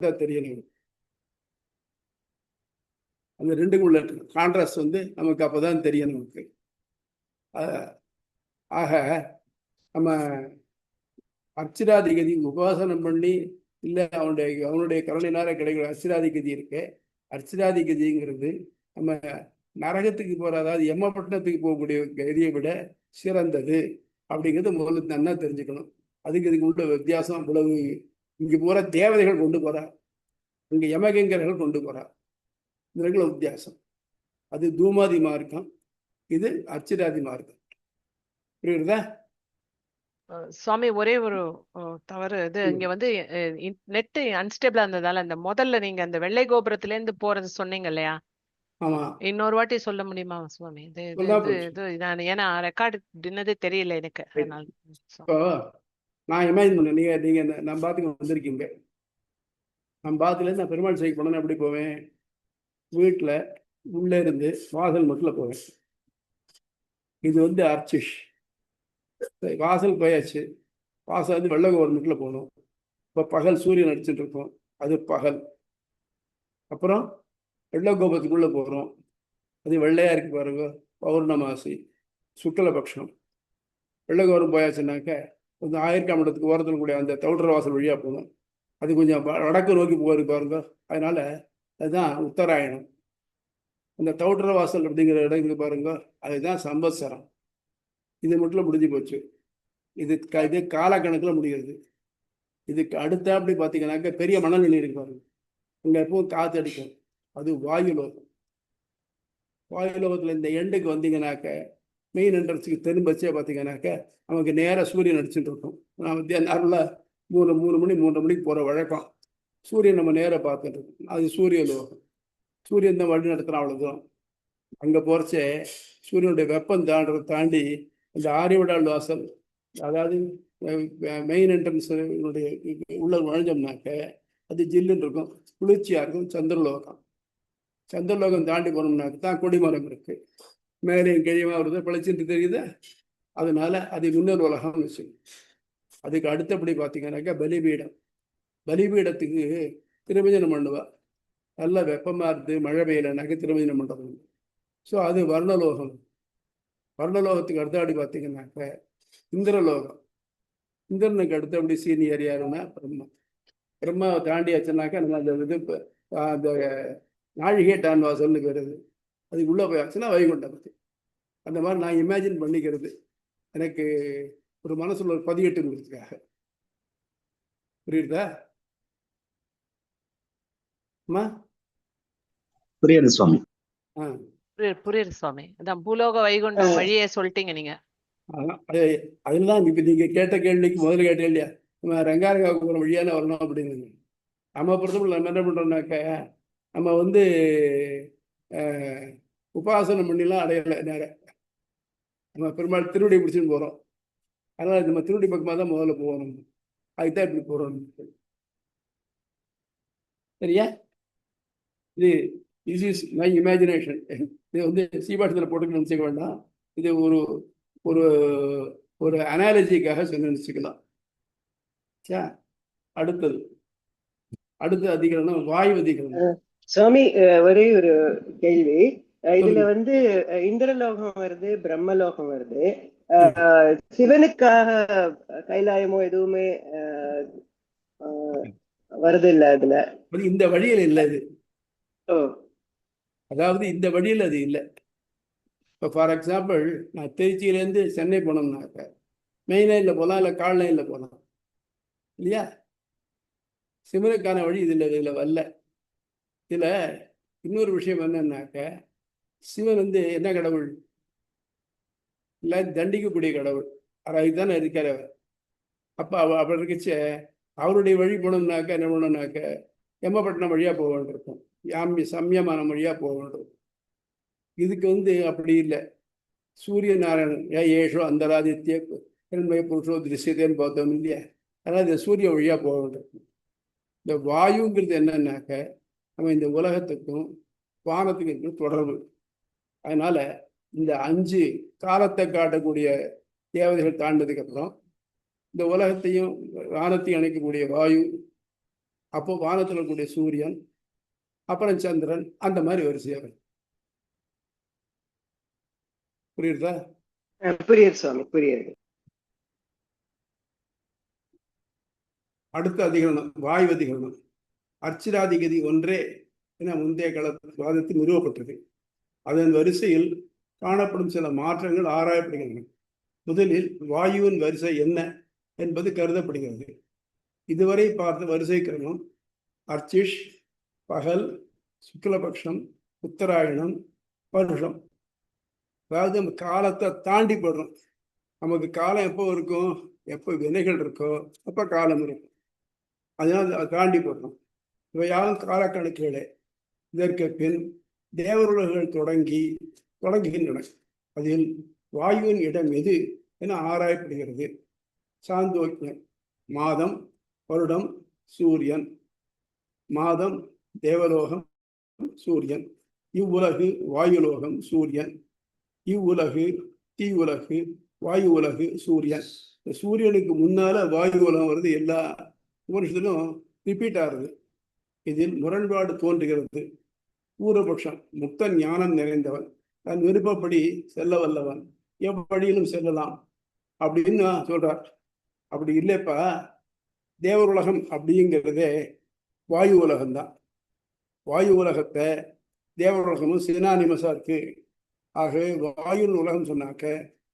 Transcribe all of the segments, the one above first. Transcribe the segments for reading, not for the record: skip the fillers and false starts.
தெரியணும். அந்த ரெண்டுக்குள்ள கான்ட்ராஸ்ட் வந்து நமக்கு அப்பதான் தெரியும் நமக்கு. ஆக நம்ம அர்ச்சிராதிகதி உபாசனம் பண்ணி இல்லை அவனுடைய கருணையினால கிடைக்கிற அர்ச்சிராதிகதி இருக்கு. அர்ச்சிராதிகதிங்கிறது நம்ம நரகத்துக்கு போற, அதாவது எம்மப்பட்டினத்துக்கு போகக்கூடிய கதியை விட சிறந்தது அப்படிங்கிறது முதல்ல நல்லா தெரிஞ்சுக்கணும். இதுக்கு உள்ள வித்தியாசம் இவ்வளவு. இங்க போற தேவதைகள் கொண்டு போறா, இங்க யமகங்கர்கள் கொண்டு போறா. இதுல வித்தியாசம். அது தூமாதி மார்க்கம், இது அர்ச்சிராதி மார்க்கம். புரியுறதா? சுவாமி, ஒரே ஒரு தவறு. இது இங்க வந்து நெட் அன்ஸ்டேபிளா இருந்ததால அந்த முதல்ல நீங்க அந்த வெள்ளை கோபுரத்துல இருந்து போறது சொன்னீங்க இல்லையா? ஆமா, இன்னொரு வாட்டி சொல்ல முடியுமா சுவாமி? ஏன்னா ரெக்கார்டு தின்னதே தெரியல எனக்கு. இப்போ நான் இமேஜின் பண்ணேன், நீங்க நம்ம பாத்துக்கு வந்திருக்கீங்க. நம்ம பாத்துல இருந்து நான் பெருமாள் சைக்கு போனேன்னு எப்படி போவேன்? வீட்டுல உள்ள இருந்து வாசல் மட்டும் போவேன். இது வந்து அர்ச்சிஷ். வாசல் போயாச்சு. வாசல் வந்து வெள்ளை கவர்மெண்ட்ல போகணும். இப்போ பகல் சூரியன் அடிச்சுட்டு இருக்கோம், அது பகல். அப்புறம் வெள்ளை கோபத்துக்குள்ள போகிறோம், அது வெள்ளையா இருக்கு பாருங்க, பௌர்ணமாசி சுக்லபக்ஷம். வெள்ளை கவரம் போயாச்சுனாக்க கொஞ்சம் ஆயிரக்காம் இடத்துக்கு ஓரத்தில் கூடிய அந்த தவுடர் வாசல் வழியாக போகணும். அது கொஞ்சம் வடக்கு நோக்கி போகுது பாருங்க, அதனால அதுதான் உத்தராயணம். அந்த தவுடர் வாசல் அப்படிங்கிற இடம் இருக்கு பாருங்க, அதுதான் சம்பத்சரம். இது மட்டும் முடிஞ்சு போச்சு. இது காலக்கணக்கில் முடிகிறது. இதுக்கு அடுத்த அப்படி பார்த்தீங்கன்னாக்க பெரிய மணல் வெளி இருக்கு பாருங்க, அங்கே எப்பவும் காற்று அடிக்கும், அது வாயு லோகம். வாயு லோகத்தில் இந்த எண்டுக்கு வந்தீங்கன்னாக்க மெயின் என்ட்ரன்ஸுக்கு திரும்பச்சே பார்த்தீங்கன்னாக்க நமக்கு நேராக சூரியன் அடிச்சுட்டு இருக்கும். நான் நார்மலாக மூணு மணி 3:30 மணிக்கு போகிற வழக்கம். சூரியன் நம்ம நேராக பார்த்துட்டு இருக்கோம், அது சூரிய லோகம். சூரியன் தான் வழி நடத்துகிறோம், அவ்வளோதான். அங்கே போகிறச்சே சூரியனுடைய வெப்பம் தாண்டி இந்த ஆரியவிடால் வாசல், அதாவது மெயின் என்ட்ரன்ஸ் உள்ள நுழைஞ்சோம்னாக்க அது ஜில்லுன்னு இருக்கும், குளிர்ச்சியாக இருக்கும். சந்திரலோகம். சந்திரலோகம் தாண்டி போனோம்னாக்க தான் கொடிமரம் இருக்கு, மேலேயும் கீழேயுமா வருது, பளிச்சுட்டு தெரியுது. அதனால அது முன்னோர் உலகம்னு வச்சுக்கணும். அதுக்கு அடுத்தபடி பார்த்தீங்கன்னாக்கா பலிபீடம். பலிபீடத்துக்கு திருமஞ்சனம் பண்ணுவா. நல்ல வெப்பமாக இருந்து மழை பெய்யலைனாக்க திருமஞ்சனம் பண்ணுறது. ஸோ அது வர்ணலோகம். வர்ணலோகத்துக்கு அடுத்தபடி பார்த்தீங்கன்னாக்க இந்திரலோகம். இந்திரனுக்கு அடுத்தபடி சீனியர் யாருன்னா பிரம்மா. பிரம்மாவை தாண்டியாச்சுனாக்கா நம்ம அந்த இது அந்த நாழிகை டான் வாசல்னு வருது, அதுக்கு உள்ளே போயாச்சுன்னா வைகுண்டபதி. அந்த மாதிரி நான் இமேஜின் பண்ணிக்கிறது எனக்கு ஒரு மனசுல ஒரு பதியெட்டுங்கிறதுக்காக. புரியுதா? புரியுது சுவாமி. புரியுது சுவாமி. அதான் பூலோக வைகுண்டம் வழியே சொல்லிட்டீங்க நீங்க. அதுதான் இப்ப நீங்க கேட்ட கேள்விக்கு முதல்ல கேட்டே இல்லையா, நம்ம ரங்காரங்காவுக்கு ஒரு வழியான வரணும் அப்படின்னு. நம்ம பொறுத்தவரை நம்ம என்ன பண்றோம்னாக்க, நம்ம வந்து உபாசனம் பண்ணிலாம் அடையலை நேரம். நம்ம பெருமாள் திருவடி பிடிச்சுன்னு போறோம். அதனால நம்ம திருவடி பக்கமாக தான் முதல்ல போகணும். அதுதான் இப்படி போறோம். சரியா? this is my imagination. இது வந்து சீபாட்டத்தில் போட்டுக்கணும்னு நினச்சிக்க வேண்டாம். இது ஒரு ஒரு ஒரு அனாலஜிக்காக சொன்ன நினச்சிக்கலாம். அடுத்த அதிகரணம் வாயு அதிகரணம். சுவாமி, ஒரே ஒரு கேள்வி. இதுல வந்து இந்திரலோகம் வருது, பிரம்மலோகம் வருது. சிவனுக்காக கைலாயமோ எதுவுமே வருது இல்ல அதுல? இந்த வழியில் இல்லை இது. அதாவது இந்த வழியில் அது இல்லை. இப்போ ஃபார் எக்ஸாம்பிள், நான் திருச்சியிலேருந்து சென்னை போனோம்னாக்க மெயின் லைனில் போகலாம், இல்லை கால் லைனில் போகலாம் இல்லையா? சிவனுக்கான வழி இதில் வரல. இதில் இன்னொரு விஷயம் என்னன்னாக்க, சிவன் வந்து என்ன கடவுள்? இல்லை, தண்டிக்கக்கூடிய கடவுள். அதுக்கு தானே இருக்கார் அவர். அப்போ அப்படி இருக்கச்ச அவருடைய வழி போனோம்னாக்க என்ன பண்ணோம்னாக்க எம்மப்பட்டினம் வழியாக போக வேண்டியிருக்கும், சமயமான வழியாக போக வேண்டியிருக்கும். இதுக்கு வந்து அப்படி இல்லை. சூரிய நாராயணன் ஏஷோ அந்தராதித்ய பெருண்மை புருஷோ திருஷ்யத்தேன்னு பார்த்தோம் இல்லையா? அதனால் இந்த சூரிய வழியாக போக வேண்டியிருக்கும். இந்த வாயுங்கிறது என்னன்னாக்க நம்ம இந்த உலகத்துக்கும் வானத்துக்கும் இருக்கிற தொடர்பு. அதனால இந்த 5 காலத்தை காட்டக்கூடிய தேவதைகள் தாண்டதுக்கு அப்புறம் இந்த உலகத்தையும் வானத்தையும் அணைக்கக்கூடிய வாயு, அப்போ வானத்தில் இருக்கக்கூடிய சூரியன், அப்புறம் சந்திரன், அந்த மாதிரி வரிசையா வரும். புரியுதா? புரியுது சுவாமி, புரியுது. அடுத்த அதிகரணம் வாயு அதிகரணம். அர்ச்சிராதிகதி ஒன்றே என முந்தைய வாதத்தில் நிறுவப்பட்டது. அதன் வரிசையில் காணப்படும் சில மாற்றங்கள் ஆராயப்படுகின்றன. முதலில் வாயுவின் வரிசை என்ன என்பது கருதப்படுகிறது. இதுவரை பார்த்த வரிசை கிரமம் அர்ச்சிஷ், பகல், சுக்லபக்ஷம், உத்தராயணம், பருஷம். அதாவது நம்ம காலத்தை தாண்டி போடுறோம். நமக்கு காலம் எப்போ இருக்கும், எப்போ வினைகள் இருக்கோ அப்போ காலம் இருக்கும். அதனால் அதை தாண்டி போடுறோம். இவையாவும் காலக்கணக்குகளே. இதற்கு பின் தேவருலகுகள் தொடங்குகின்றன. அதில் வாயுவின் இடம் எது என ஆராயப்படுகிறது. சாந்தோக்கியம் மாதம், வருடம், சூரியன். மாதம் தேவலோகம், சூரியன். இவ்வுலகு வாயுலோகம், சூரியன். இவ்வுலகு தீ உலகு, வாயு உலகு, சூரியன். இந்த சூரியனுக்கு முன்னால வாயு உலகம் வருது. எல்லா உபனிஷத்திலும் ரிப்பீட் ஆகுது. இதில் முரண்பாடு தோன்றுகிறது. பூர்வபக்ஷம் முக்த ஞானம் நிறைந்தவன், தன் விருப்பப்படி செல்ல வல்லவன், எவ்வழியிலும் செல்லலாம் அப்படின்னு சொல்றார். அப்படி இல்லைப்பா, தேவர் உலகம் அப்படிங்கிறதே வாயு உலகம்தான். வாயு உலகத்தை தேவர் உலகமும் சினானிமஸா இருக்கு. ஆகவே வாயு உலகம் சொன்னாக்க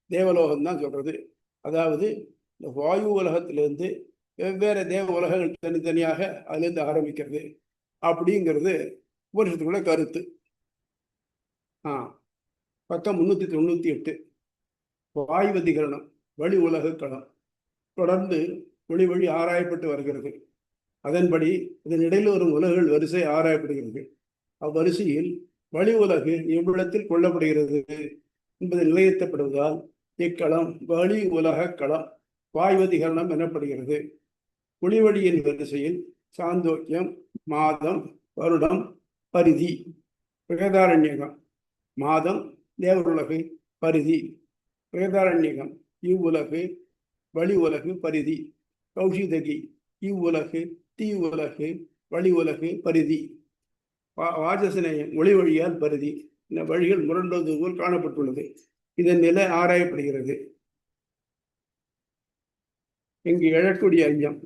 தேவலோகம் தான் சொல்றது. அதாவது இந்த வாயு உலகத்திலிருந்து வெவ்வேறு தேவ உலகங்கள் தனித்தனியாக அதிலிருந்து ஆரம்பிக்கிறது அப்படிங்கிறது உபனிஷத்துக்குள்ள கருத்து. பக்கம் 398. வாயுவதிகரணம் வழி உலக களம் தொடர்ந்து வழி ஆராயப்பட்டு வருகிறது. அதன்படி இதனிடையில் வரும் உலகுகள் வரிசை ஆராயப்படுகிறது. அவ்வரிசையில் வழி உலகு எவ்விடத்தில் கொள்ளப்படுகிறது என்பது நிலையத்தப்படுவதால் இக்களம் வழி உலக களம் வாயுவதிகரணம் எனப்படுகிறது. ஒளிவழியின் வரிசையில் சாந்தோக்கியம், மாதம், வருடம், பரிதி. பிரகதாரண்யகம் மாதம் தேவருலகு, பரிதி. பிரகதாரண்யகம் இவ்வுலகு, வழி உலகு, பரிதி. கௌஷிதகி இவ்வுலகு, தீ உலகு, வழி உலகு, பரிதி. வாஜசநேயம் ஒளி வழியால் பரிதி. இந்த வழிகள் முரண்டது போல் காணப்பட்டுள்ளது. இதன் நிலை ஆராயப்படுகிறது. இங்கு எழக்கூடிய ஐயம்,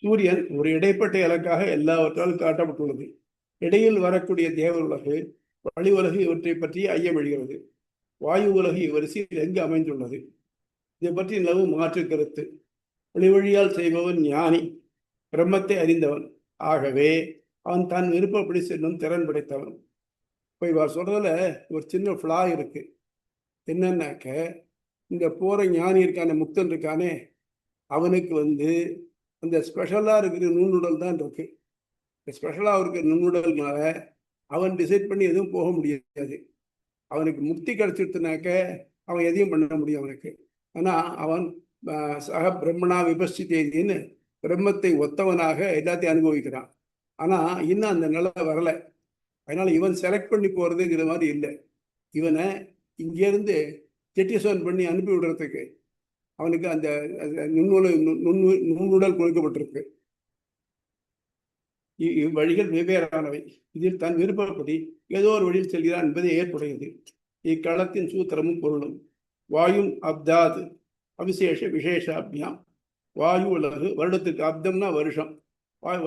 சூரியன் ஒரு இடைப்பட்ட இலக்காக எல்லாவற்றாலும் காட்டப்பட்டுள்ளது. இடையில் வரக்கூடிய தேவ உலகு, வழி உலகு இவற்றை பற்றி ஐயம் எழுகிறது. வாயு உலகு இவ்வரிசையில் எங்கு அமைந்துள்ளது? இதை பற்றி நிலவும் மாற்று கருத்து. வழியால் செய்பவன் ஞானி, பிரம்மத்தை அறிந்தவன். ஆகவே அவன் தன் விருப்பப்படி செல்லும் திறன் படைத்தவன். இப்போ இவர் சொல்றதுல ஒரு சின்ன ஃப்ளா இருக்கு. என்னன்னாக்க, இந்த போற ஞானி இருக்கான, முக்தன் இருக்கானே, அவனுக்கு அந்த ஸ்பெஷலா இருக்கிற நுண்ணுடல் தான் இருக்கு. ஸ்பெஷலா இருக்கிற நுண்ணுடல்னால அவன் டிசைட் பண்ணி எதுவும் போக முடியாது. அவனுக்கு முக்தி கிடைச்சிருத்துனாக்க அவன் எதையும் பண்ண முடியும் அவனுக்கு. ஆனா அவன் சக பிரம்மணா விபஸ்தின்னு பிரம்மத்தை ஒத்தவனாக எல்லாத்தையும் அனுபவிக்கிறான். ஆனா இன்னும் அந்த நிலை வரல. அதனால இவன் செலக்ட் பண்ணி போறதுங்கிற மாதிரி இல்லை. இவனை இங்கிருந்து ஜெட்டிசோன் பண்ணி அனுப்பி விடுறதுக்கு அவனுக்கு அந்த நுண்ணுடல் கொடுக்கப்பட்டிருக்கு. இவ்வழிகள் வெவ்வேறானவை. இதில் தன் விருப்பப்படி ஏதோ ஒரு வழியில் செல்கிறான் என்பதை ஏற்புடையது. இக்களத்தின் சூத்திரமும் பொருளும் வாயும் அப்தாத் அவிசேஷ விசேஷாபியாம். வாயு உலகு வருடத்திற்கு, அப்தம்னா வருஷம்,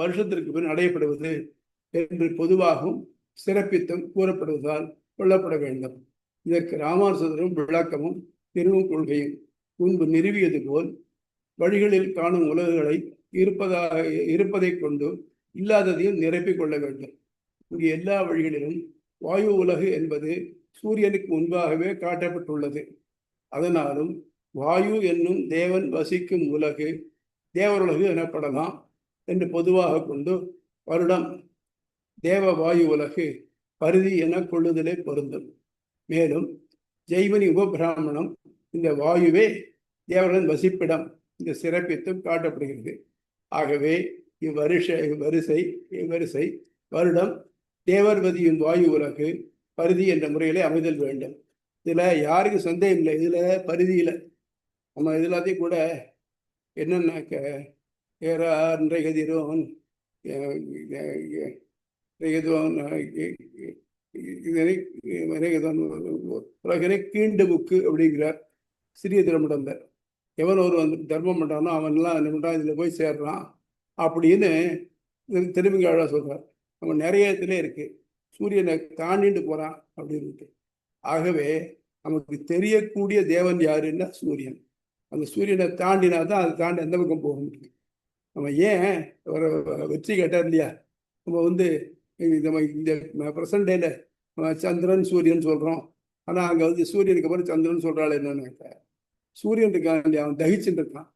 வருஷத்திற்கு பின் அடையப்படுவது என்று பொதுவாகவும் சிறப்பித்தும் கூறப்படுவதால் கொள்ளப்பட வேண்டும். இதற்கு ராமானுஜரும் விளக்கமும் திருவும் கொள்கையும் முன்பு நிறுவியது போல் வழிகளில் காணும் உலகுகளை இருப்பதை கொண்டு இல்லாததையும் நிரப்பிக் கொள்ள வேண்டும். இங்கு எல்லா வழிகளிலும் வாயு உலகு என்பது சூரியனுக்கு முன்பாகவே காட்டப்பட்டுள்ளது. அதனாலும் வாயு என்னும் தேவன் வசிக்கும் உலகு தேவருலகு எனப்படலாம் என்று பொதுவாக கொண்டு வருடம் தேவ வாயு உலகு பரிதி என கொள்ளுதலே பொருந்தும். மேலும் ஜெய்வனி உபபிராமணம் இந்த வாயுவே தேவரின் வசிப்பிடம் இந்த சிறப்பித்தும் காட்டப்படுகிறது. ஆகவே இவ்வரிசை வருடம் தேவர்வதியும் வாயு உலகு பரிதி என்ற முறையிலே அமைதல் வேண்டும். இதுல யாருக்கு சந்தேகம் இல்லை. இதுல பரிதியில நம்ம எல்லாத்தையும் கூட என்னன்னாக்க ஏறார் கதிரோன் உலகனை கீண்டு புக்கு அப்படிங்கிறார் சிறிய திருமணம்ல. எவன் ஒரு வந்து தர்மம் பண்றானோ அவன்லாம் என்ன பண்றான், இதுல போய் சேர்றான் அப்படின்னு திருமங்காழ சொல்றார். அவன் நிறைய இடத்துல இருக்கு, சூரியனை தாண்டிட்டு போறான் அப்படின்னு. ஆகவே நமக்கு தெரியக்கூடிய தேவன் யாருன்னா சூரியன். அந்த சூரியனை தாண்டினா தான் அதை தாண்டி அந்த பக்கம் போக முடியும். நம்ம ஏன் ஒரு வெற்றி கேட்டார் இல்லையா, நம்ம வந்து நம்ம இந்த ப்ரெசன்ட் டேல சந்திரன் சூரியன் சொல்றோம், ஆனா அங்க வந்து சூரியனுக்கு அப்புறம் சந்திரன் சொல்றாள் என்னன்னு. சூரியன் இருக்கான் இல்லையா, அவன் தகிச்சுட்டு இருக்கான்.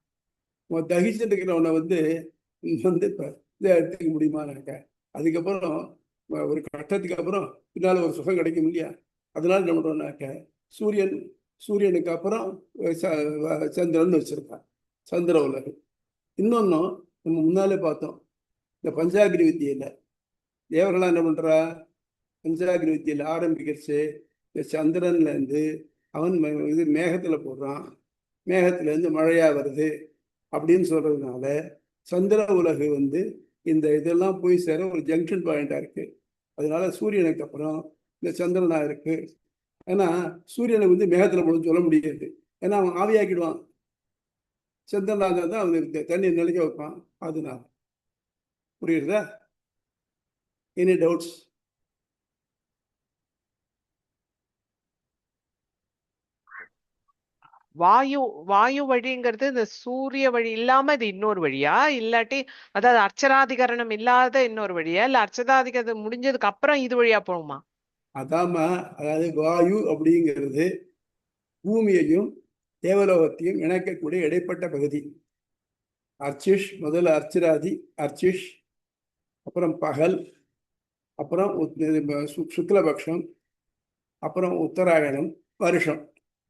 அவன் தகிச்சுட்டு இருக்கிறவனை வந்து இப்ப இதை எடுத்துக்க முடியுமானாக்க, அதுக்கப்புறம் ஒரு கட்டத்துக்கு அப்புறம் பின்னால ஒரு சுகம் கிடைக்கும் இல்லையா. அதனால என்ன பண்றோம்னாக்க சூரியனுக்கு அப்புறம் சந்திரன் வச்சிருக்கான், சந்திர உலகம். இன்னொன்னும் நம்ம முன்னாலே பார்த்தோம், இந்த பஞ்சாகிரி வித்தியில தேவர்களாம் என்ன பண்றா, பஞ்சாகிரி வித்தியில ஆரம்பிக்கிறச்சு இந்த சந்திரன்ல இருந்து அவன் இது மேகத்துல போடுறான், மேகத்துல இருந்து மழையா வருது அப்படின்னு சொல்றதுனால சந்திர உலகு வந்து இந்த இதெல்லாம் போய் சேர ஒரு ஜங்ஷன் பாயிண்டா இருக்கு. அதனால சூரியனுக்கு அப்புறம் இந்த சந்திரனா இருக்கு. ஏன்னா சூரியனை வந்து மேகத்துல போட சொல்ல முடியாது, ஏன்னா அவன் ஆவியாக்கிடுவான். சந்திரனாக தான் அவனுக்கு தண்ணி நிலைக்க வைப்பான். அதனால புரியுறதா? Any doubts? வாயு வழிங்கிறது இந்த சூரிய வழி இல்லாம இது இன்னொரு வழியா, இல்லாட்டி அதாவது அர்ச்சராதிகரணம் இல்லாத இன்னொரு வழியா, இல்ல அர்ச்சராதிகரணம் முடிஞ்சதுக்கு அப்புறம் இது வழியா போகுமா? அதாம, அதாவது வாயு அப்படிங்கிறது பூமியையும் தேவலோகத்தையும் இணைக்கக்கூடிய இடைப்பட்ட பகுதி. அர்ச்சிஷ், முதல்ல அர்ச்சராதி அர்ச்சிஷ், அப்புறம் பகல், அப்புறம் சுக்லபக்ஷம், அப்புறம் உத்தராயணம், வருஷம்.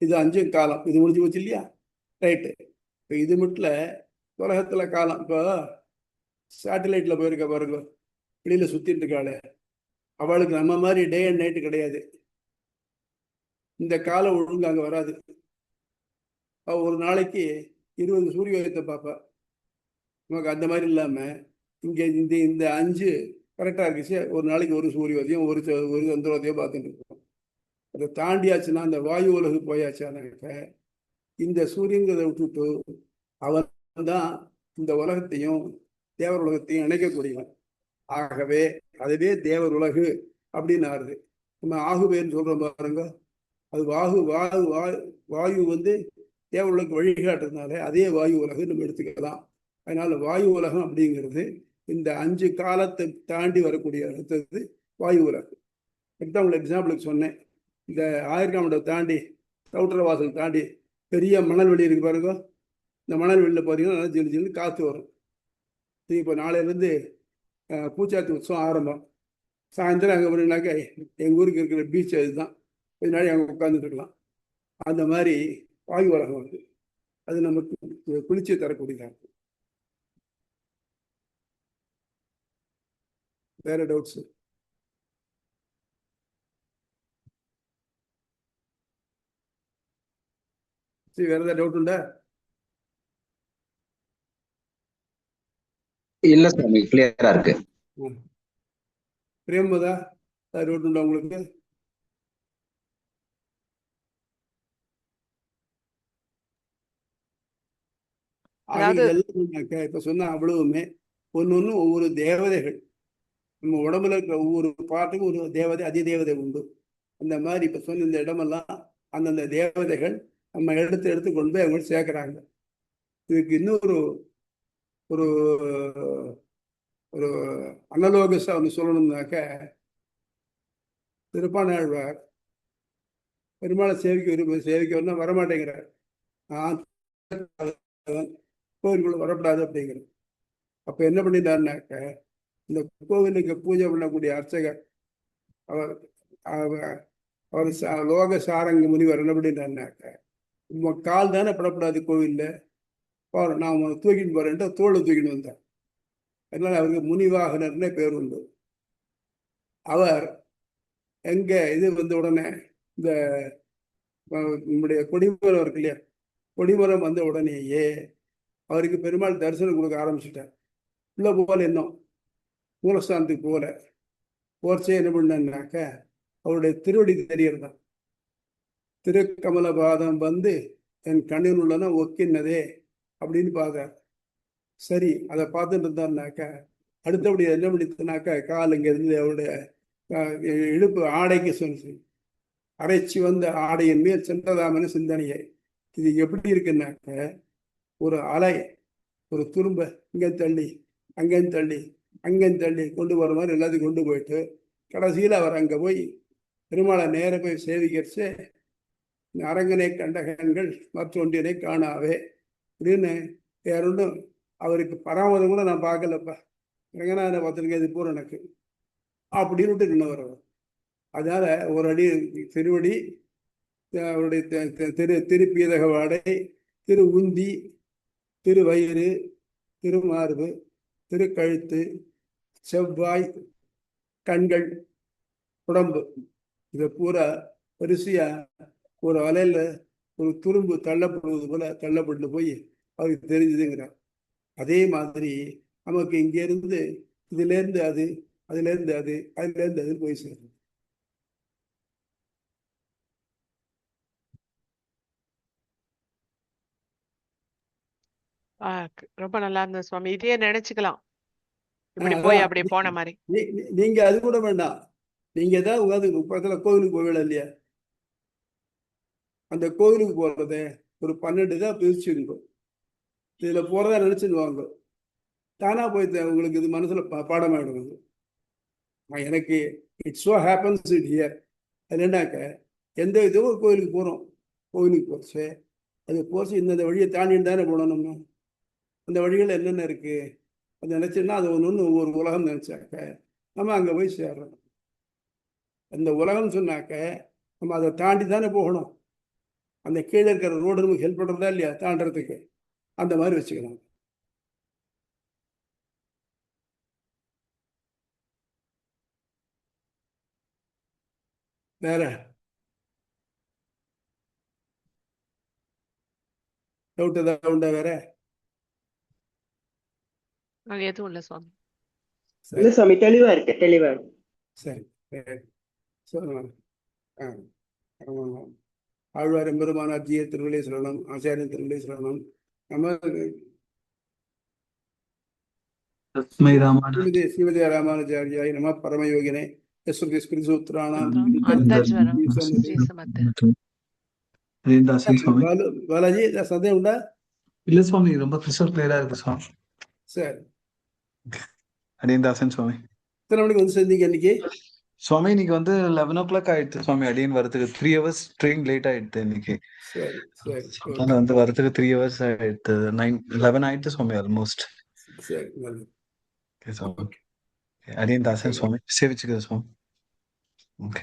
இது 5 காலம். இது முடிஞ்சு போச்சு இல்லையா? ரைட்டு. இப்போ இது மட்டும் உலகத்துல காலம். இப்போ சேட்டலைட்ல போயிருக்க பாருங்க, வெளியில சுத்திட்டு இருக்காளே, அவளுக்கு நம்ம மாதிரி டே அண்ட் நைட்டு கிடையாது. இந்த காலம் ஒழுங்கு அங்கே வராது. ஒரு நாளைக்கு 20 சூரியோதயத்தை பார்ப்பா. நமக்கு அந்த மாதிரி இல்லாம இங்க இந்த 5 கரெக்டா இருக்குச்சு. ஒரு நாளைக்கு ஒரு சூரியோதயம், ஒரு சந்திரோதயம் பார்த்துட்டு இருக்கோம். அதை தாண்டியாச்சுன்னா அந்த வாயு உலகு போயாச்சானாக்க இந்த சூரியங்கிறத விட்டுட்டு அவன் தான் இந்த உலகத்தையும் தேவர் உலகத்தையும் இணைக்கக்கூடியவன். ஆகவே அதுவே தேவர் உலகு அப்படின்னு ஆறுது. நம்ம ஆகுவேன்னு சொல்றோம் பாருங்க, அது வாயு வந்து தேவர் உலகு வழிகாட்டுறதுனால அதே வாயு உலகு நம்ம எடுத்துக்கலாம். அதனால வாயு உலகம் அப்படிங்கிறது இந்த 5 காலத்தை தாண்டி வரக்கூடிய அடுத்தது வாயு உலகு. உங்களுக்கு எக்ஸாம்பிளுக்கு சொன்னேன், இந்த ஆயிரக்காமண்டை தாண்டி கவுட்டர வாசல் தாண்டி பெரிய மணல் வெளி இருக்கு பாருங்க. இந்த மணல் வெளியில் பார்த்தீங்கன்னா நல்லா ஜில்லு ஜில்லு காற்று வரும். இப்போ நாளையிலேருந்து பூச்சாத்தி உற்சவம் ஆரம்பம். சாயந்தரம் அங்கே போனீங்கன்னாக்கா எங்கள் ஊருக்கு இருக்கிற பீச் அதுதான், கொஞ்ச நாளைக்கு அங்கே உட்காந்துட்டு இருக்கலாம். அந்த மாதிரி வாயு உலகம் வருது, அது நமக்கு குளிர்ச்சியை தரக்கூடியதாக இருக்கும். வேற டவுட்ஸ்? சரி, வேற ஏதாவது டவுட் உண்டா? இல்ல சாமி, கிளியரா இருக்கு. பிரேமதா, டவுட் உண்டா உங்களுக்கு? இதெல்லாம் இப்ப சொன்ன அவ்வளவுமே ஒன்னு ஒவ்வொரு தேவதைகள். நம்ம உடம்புல இருக்கிற ஒவ்வொரு பாட்டுக்கும் ஒரு தேவதை, அதிதேவதை உண்டு. அந்த மாதிரி இப்ப சொன்ன இந்த இடமெல்லாம் அந்தந்த தேவதைகள் நம்ம எடுத்து கொண்டு போய் அவங்க சேர்க்கிறாங்க. இதுக்கு இன்னொரு ஒரு ஒரு அனலோகஸா ஒன்று சொல்லணும்னாக்க, திருப்பானாழ்வார் பெருமாளை சேவிக்க வரணும், வரமாட்டேங்கிறார். கோவிலுக்குள்ள வரக்கூடாது அப்படிங்கிறது. அப்ப என்ன பண்ணிட்டாருனாக்க, இந்த கோவிலுக்கு பூஜை பண்ணக்கூடிய அர்ச்சகர் அவர் லோக சாரங்க முனிவர் என்ன பண்ணிட்டாருனாக்க, உங்க கால் தானே படப்படாது கோவில்ல, நான் தூக்கிட்டு போறேன்ட்டு தோலை தூக்கிட்டு வந்தார். அதனால அவருக்கு முனிவாகனர்னே பேர் உண்டு. அவர் எங்க இது வந்த உடனே இந்த நம்முடைய கொடிமரம் இருக்கு இல்லையா, கொடிமரம் வந்த உடனேயே அவருக்கு பெருமாள் தரிசனம் கொடுக்க ஆரம்பிச்சுட்டார். உள்ள போல இன்னும் மூலஸ்தானத்துக்கு போல போர்ச்சே என்ன பண்ணாக்க அவருடைய திருவடி தெரியறதான். திருக்கமல பாதம் வந்து என் கண்ணில் உள்ளன ஒக்கின்னதே அப்படின்னு பார்த்தார். சரி, அதை பார்த்துட்டு இருந்தாருனாக்க அடுத்தபடி என்ன பண்ணினாக்கா கால் இங்க இருந்து அவருடைய இடுப்பு ஆடைக்கு சொல்லி அரைச்சி வந்த ஆடையின் மேல் சென்றதாமனு சிந்தனையை. இது எப்படி இருக்குன்னாக்க ஒரு அலை, ஒரு துரும்ப இங்கே தள்ளி அங்கேயும் தள்ளி அங்கேயும் தள்ளி கொண்டு போகிற மாதிரி எல்லாத்தையும் கொண்டு போயிட்டு கடைசியில் அவர் அங்கே போய் பெருமாளை நேர போய் சேவிக்கிறச்சு அரங்கனை கண்டகங்கள் மற்றொன்றினை காணாவே அப்படின்னு வேற ஒன்றும் அவருக்கு பராமதம் கூட நான் பார்க்கலப்பா, ரங்கநாதனை பார்த்துருக்கேன், இது பூரா எனக்கு அப்படின்னு இன்னவர். அதனால ஒரு அடி திருவடி, அவருடைய திருப்பீதக வாடை, திரு உந்தி, திருவயிறு, திருமார்பு, திருக்கழுத்து, செவ்வாய், கண்கள், உடம்பு, இதை பூரா வரிசையா ஒரு அலையில ஒரு துரும்பு தள்ளப்படுவது போல தள்ளப்பட்டு போய் அவருக்கு தெரிஞ்சுதுங்கிறார். அதே மாதிரி நமக்கு இங்கிருந்து இதுலேருந்து அது, அதுலேருந்து அது, அதுலேருந்து அது போய் சேரும். ரொம்ப நல்லா இருந்தது சுவாமி. இதையே நினைச்சுக்கலாம், இப்படி போய் அப்படி போன மாதிரி. நீங்க அது கூட வேண்டாம், நீங்க ஏதாவது உட்காந்து பக்கத்துல கோவிலுக்கு போகல இல்லையா, அந்த கோவிலுக்கு போறத ஒரு 12 தான் பிரிச்சு இருக்கும், இதுல போறதா நினைச்சுன்னு வாங்க, தானா போய் உங்களுக்கு இது மனசுல பாடமாயிடுது. எனக்கு it's so happens it here. அது என்னன்னாக்க எந்த இதுவும் ஒரு கோவிலுக்கு போறோம், கோவிலுக்கு போச்சு அது போச்சு இந்த வழியை தாண்டிட்டு தானே போனோம். நம்ம அந்த வழிகள் என்னென்ன இருக்கு அது நினைச்சோன்னா அது ஒன்று ஒவ்வொரு உலகம் நினைச்சாக்க நம்ம அங்கே போய் சேர்றோம். அந்த உலகம் சொன்னாக்க நம்ம அதை தாண்டி தானே போகணும். அந்த கீழே இருக்கிற ரோடு நமக்கு ஹெல்ப் பண்ணுறதா இல்லையா தாண்டறதுக்கு, அந்த மாதிரி வச்சுக்கலாம். வேற டவுட் ஏதாவது உண்டா? வேற எதுவும் இல்லை சுவாமி. இல்ல சுவாமி, தெளிவா இருக்கு, தெளிவா இருக்கு. சரி, ஆழ்வார் எம்பெருமானார் ஜிய திருவிழை சொல்லணும், ஆச்சாரியன் திருவிழை சொல்லணும். நம்ம ஸ்ரீமதி ராமானுஜாரியாய் நம பரமயோகினே சூத்திராணாம் பாலாஜி சந்தேகம் உண்டா? இல்ல சுவாமி, ரொம்ப கிறிஸ்டல் கிளியரா இருக்கு சுவாமி. சரி, அடியன்தாசன் சுவாமி. எத்தனை மணிக்கு வந்து சேர்ந்தீங்க இன்னைக்கு? சுவாமி இன்னைக்கு வந்து 11 o'clock ஆயிடுச்சு சுவாமி. அடியன் வரதுக்கு 3 hours ட்ரெயின் லேட் ஆயிடுது இன்னைக்கு. சரி சரி, அதனால வந்து வரதுக்கு 3 hours ஆயிடுது. 11 ஆயிடுச்சு சுவாமி ஆல்மோஸ்ட். சரி, நல்லது. அடியன்தாசன் சுவாமி, சேவிச்சுக்கிறேன் சுவாமி. ஓகே.